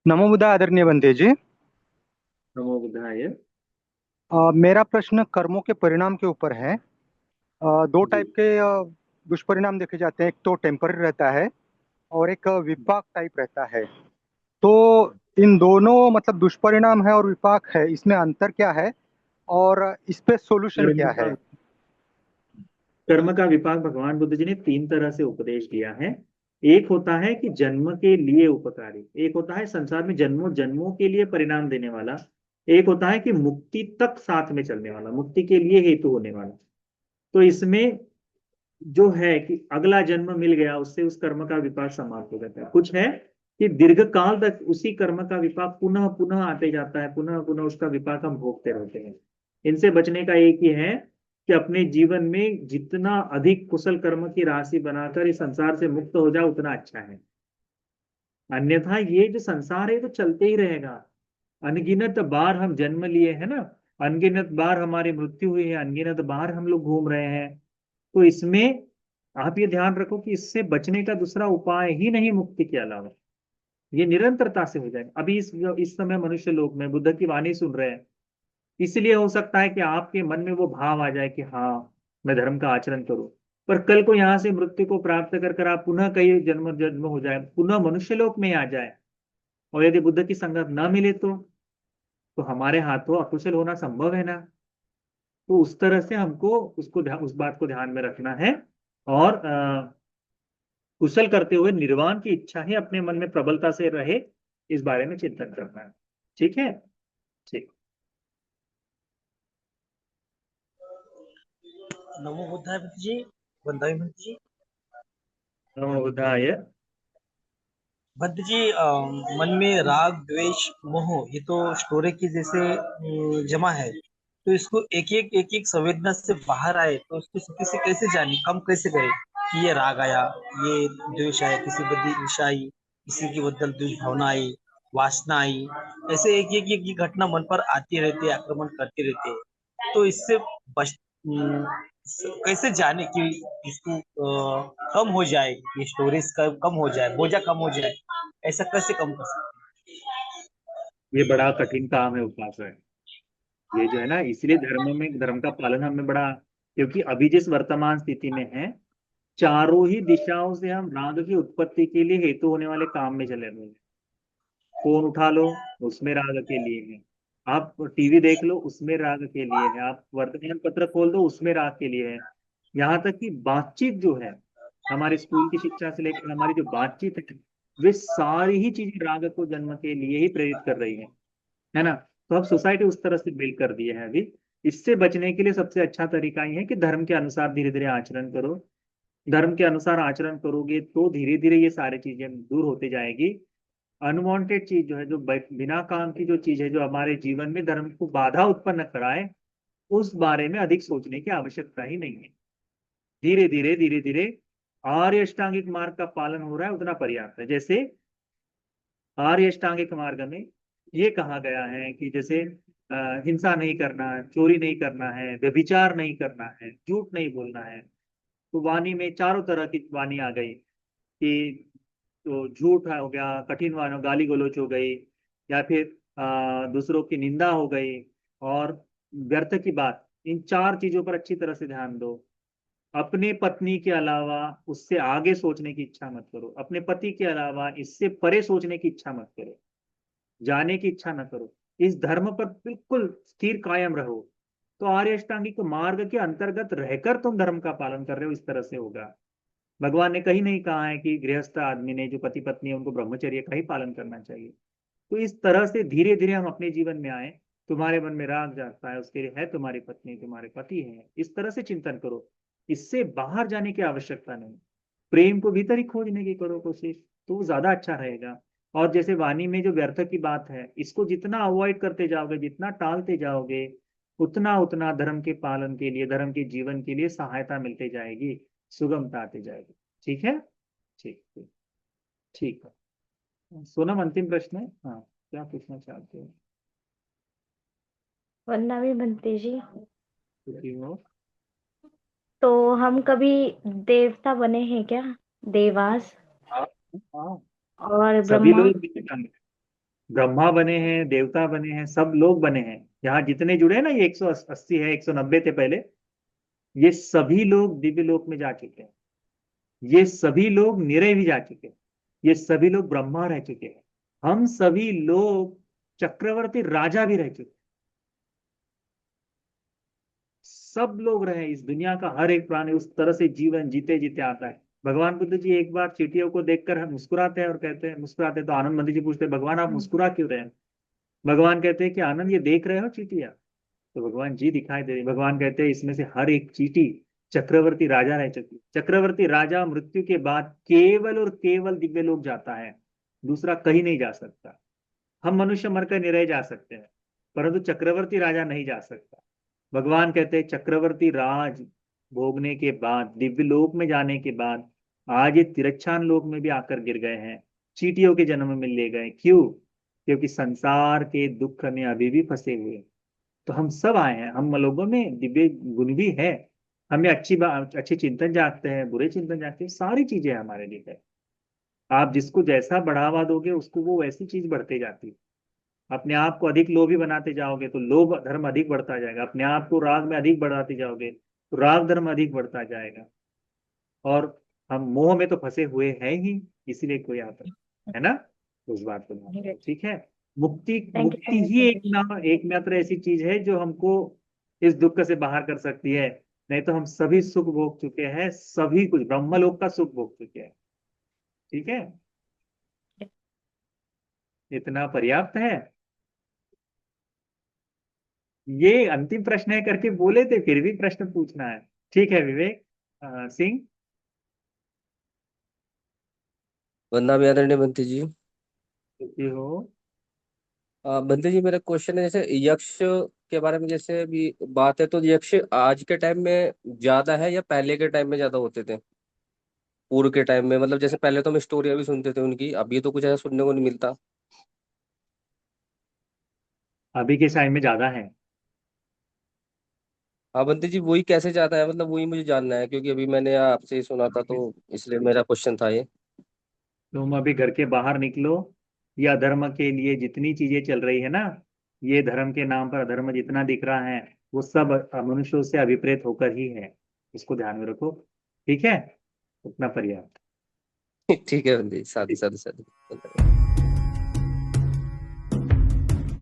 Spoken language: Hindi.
नमो बुद्धाय आदरणीय बंदे जी। नमो बुद्धाय। मेरा प्रश्न कर्मों के परिणाम के ऊपर है। दो जी। टाइप के दुष्परिणाम देखे जाते हैं, एक तो टेम्पररी रहता है और एक विपाक टाइप रहता है। तो इन दोनों मतलब दुष्परिणाम है और विपाक है, इसमें अंतर क्या है और इस पे सॉल्यूशन कर्म क्या का है? कर्म का विपाक भगवान बुद्ध जी ने तीन तरह से उपदेश दिया है। एक होता है कि जन्म के लिए उपकारी, एक होता है संसार में जन्मों जन्मों के लिए परिणाम देने वाला, एक होता है कि मुक्ति तक साथ में चलने वाला, मुक्ति के लिए हेतु होने वाला। तो इसमें जो है कि अगला जन्म मिल गया उससे उस कर्म का विपाक समाप्त हो जाता है। कुछ है कि दीर्घ काल तक उसी कर्म का विपाक पुनः पुनः आते जाता है, पुनः पुनः उसका विपाक हम भोगते रहते हैं। इनसे बचने का एक ही है कि अपने जीवन में जितना अधिक कुशल कर्म की राशि बनाकर इस संसार से मुक्त हो जाए उतना अच्छा है। अन्यथा ये जो संसार है तो चलते ही रहेगा। अनगिनत बार हम जन्म लिए हैं ना, अनगिनत बार हमारी मृत्यु हुई है, अनगिनत बार हम लोग घूम रहे हैं। तो इसमें आप ये ध्यान रखो कि इससे बचने का दूसरा उपाय ही नहीं मुक्ति के अलावा। ये निरंतरता से हो जाएगा। अभी इस समय मनुष्य लोक में बुद्ध की वाणी सुन रहे हैं, इसलिए हो सकता है कि आपके मन में वो भाव आ जाए कि हाँ, मैं धर्म का आचरण करूं। पर कल को यहां से मृत्यु को प्राप्त कर कर आप पुनः कई जन्म जन्म हो जाए, पुनः मनुष्य लोक में आ जाए, और यदि बुद्ध की संगत न मिले तो हमारे हाथों अकुशल होना संभव है ना। तो उस तरह से हमको उस बात को ध्यान में रखना है। और कुशल करते हुए निर्वाण की इच्छा ही अपने मन में प्रबलता से रहे, इस बारे में चिंतन करना है। ठीक है। ठीक। नमो बुद्धाय भक्त जी। वंदना भक्त जी। नमो बुद्धाय। भक्त जी, मन में राग द्वेष मोह ये तो स्टोरेज की जैसे जमा है। तो इसको एक एक संवेदना से बाहर आए तो उसकी स्थिति से कैसे जाने, कम कैसे करें कि ये राग आया, ये द्वेष आया, किसी बदी ईर्ष्या आई, किसी की बदल द्वेष भावना आई, वासना आई। ऐसे एक घटना मन पर आती रहती है, आक्रमण करती रहती है। तो इससे बच कैसे जाने कि इसको कम हो जाए, ये स्टोरेज कम हो जाए, बोझा कम हो जाए, ऐसा कैसे कम कर सकते ये बड़ा कठिन काम है उपासना। ये जो है ना, इसलिए धर्म में धर्म का पालन हमें बड़ा, क्योंकि अभी जिस वर्तमान स्थिति में है, चारों ही दिशाओं से हम राग की उत्पत्ति के लिए हेतु होने वाले काम में चले हुए हैं। फोन उठा लो, उसमें राग के लिए है। आप टीवी देख लो, उसमें राग के लिए है। आप वर्तमान पत्र खोल दो, उसमें राग के लिए है। यहाँ तक कि बातचीत जो है, हमारे स्कूल की शिक्षा से लेकर हमारी जो बातचीत है, वे सारी ही चीजें राग को जन्म के लिए ही प्रेरित कर रही है ना। तो अब सोसाइटी उस तरह से बिल्ड कर दी है अभी। इससे बचने के लिए सबसे अच्छा तरीका ये है कि धर्म के अनुसार धीरे धीरे आचरण करो। धर्म के अनुसार आचरण करोगे तो धीरे धीरे ये सारी चीजें दूर होती जाएगी। अनवांटेड चीज जो है, जो बिना काम की जो चीज है, जो हमारे जीवन में धर्म को बाधा उत्पन्न कराए, उस बारे में अधिक सोचने की आवश्यकता ही नहीं है। धीरे धीरे धीरे धीरे आर्य अष्टांगिक मार्ग का पालन हो रहा है उतना पर्याप्त है। जैसे आर्य अष्टांगिक मार्ग में ये कहा गया है कि जैसे हिंसा नहीं करना है, चोरी नहीं करना है, व्यभिचार नहीं करना है, झूठ नहीं बोलना है। तो वाणी में चारों तरह की वाणी आ गई कि तो झूठ हो गया, कठिन वाणी गाली गलौज हो गई, या फिर दूसरों की निंदा हो गई, और व्यर्थ की बात। इन चार चीजों पर अच्छी तरह से ध्यान दो। अपने पत्नी के अलावा उससे आगे सोचने की इच्छा मत करो, अपने पति के अलावा इससे परे सोचने की इच्छा मत करो, जाने की इच्छा न करो। इस धर्म पर बिल्कुल स्थिर कायम रहो। तो आर्य अष्टांगिक मार्ग के अंतर्गत रहकर तुम धर्म का पालन कर रहे हो, इस तरह से होगा। भगवान ने कहीं नहीं कहा है कि गृहस्थ आदमी ने, जो पति पत्नी है, उनको ब्रह्मचर्य का ही पालन करना चाहिए। तो इस तरह से धीरे धीरे हम अपने जीवन में आए। तुम्हारे मन में राग जागता है, उसके लिए है तुम्हारी पत्नी, तुम्हारे पति है, इस तरह से चिंतन करो। इससे बाहर जाने की आवश्यकता नहीं। प्रेम को भीतर ही खोजने की करो कोशिश, तो वो ज्यादा अच्छा रहेगा। और जैसे वाणी में जो व्यर्थ की बात है, इसको जितना अवॉइड करते जाओगे, जितना टालते जाओगे, उतना उतना धर्म के पालन के लिए, धर्म के जीवन के लिए सहायता मिलती जाएगी, सुगमता आती जाएगी। ठीक है। ठीक ठीक। ठीक है। सोनम, अंतिम प्रश्न है। हाँ, क्या पूछना चाहते हो? वरना भी बनते जी। क्योंकि वो तो हम कभी देवता बने हैं क्या? देवास हाँ, हाँ, और सभी ब्रह्मा? लोग भी बने। ब्रह्मा बने हैं, देवता बने हैं, सब लोग बने हैं। यहाँ जितने जुड़े हैं ना, ये 180 है, 190 थे पहले, ये सभी लोग दिव्य लोक में जा चुके हैं। ये सभी लोग निरय भी जा चुके हैं। ये सभी लोग ब्रह्मा रह चुके हैं। हम सभी लोग चक्रवर्ती राजा भी रह चुके हैं। सब लोग रहे, इस दुनिया का हर एक प्राणी उस तरह से जीवन जीते जीते आता है। भगवान बुद्ध जी एक बार चींटियों को देखकर हम मुस्कुराते हैं और कहते हैं, मुस्कुराते हैं, तो आनंद मंदिर जी पूछते हैं, भगवान आप मुस्कुरा क्यों रहे हैं? भगवान कहते हैं कि आनंद, ये देख रहे हो चींटियां? तो भगवान जी दिखाई दे रही। भगवान कहते हैं इसमें से हर एक चींटी चक्रवर्ती राजा रह चुकी। चक्रवर्ती राजा मृत्यु के बाद केवल और केवल दिव्य लोक जाता है, दूसरा कहीं नहीं जा सकता। हम मनुष्य मरकर निरय जा सकते हैं, परंतु चक्रवर्ती राजा नहीं जा सकता। भगवान कहते हैं चक्रवर्ती राज भोगने के बाद, दिव्य लोक में जाने के बाद, आज ये तिरच्छान लोक में भी आकर गिर गए हैं, चींटियों के जन्म में ले गए। क्यों? क्योंकि संसार के दुख में अभी भी फंसे हुए हैं। तो हम सब आए हैं, हम लोगों में दिव्य गुण भी है। हमें अच्छे चिंतन जागते हैं, बुरे चिंतन जागते हैं, सारी चीजें हमारे लिए है। आप जिसको जैसा बढ़ावा दोगे उसको वो वैसी चीज बढ़ते जाती है। अपने आप को अधिक लोभी बनाते जाओगे तो लोभ धर्म अधिक बढ़ता जाएगा। अपने आप को राग में अधिक बढ़ाते जाओगे तो राग धर्म अधिक बढ़ता जाएगा। और हम मोह में तो फंसे हुए हैं ही, इसीलिए कोई आता है ना, तो उस बात को ध्यान रखो, ठीक है। मुक्ति, थैंक यू मुक्ति सो ही मच। एकमात्र ऐसी चीज है जो हमको इस दुख से बाहर कर सकती है। नहीं तो हम सभी सुख भोग चुके हैं, सभी कुछ ब्रह्मलोक का सुख भोग चुके हैं। ठीक है, इतना पर्याप्त है। ये अंतिम प्रश्न है करके बोले थे, फिर भी प्रश्न पूछना है। ठीक है विवेक सिंह। वंदना भी आदरणीय बंटी जी। सुखी हो। बंटी जी, मेरा क्वेश्चन है, जैसे यक्ष के बारे में जैसे अभी बात है, तो यक्ष आज के टाइम में ज्यादा है या पहले के टाइम में ज्यादा होते थे? पूर्व के टाइम में, मतलब जैसे पहले तो हम स्टोरियां भी सुनते थे उनकी, अभी तो कुछ ऐसा सुनने को नहीं मिलता। अभी के टाइम में ज्यादा है। हाँ बंटी जी, वही कैसे ज्यादा है, मतलब वही मुझे जानना है, क्योंकि अभी मैंने आपसे ही सुना था, तो इसलिए मेरा क्वेश्चन था ये। तुम अभी घर के बाहर निकलो, या धर्म के लिए जितनी चीजें चल रही है ना, ये धर्म के नाम पर अधर्म जितना दिख रहा है, वो सब मनुष्यों से अभिप्रेत होकर ही है। इसको ध्यान में रखो, ठीक है, उतना पर्याप्त। ठीक है बंटी जी, साधु साधु साधु।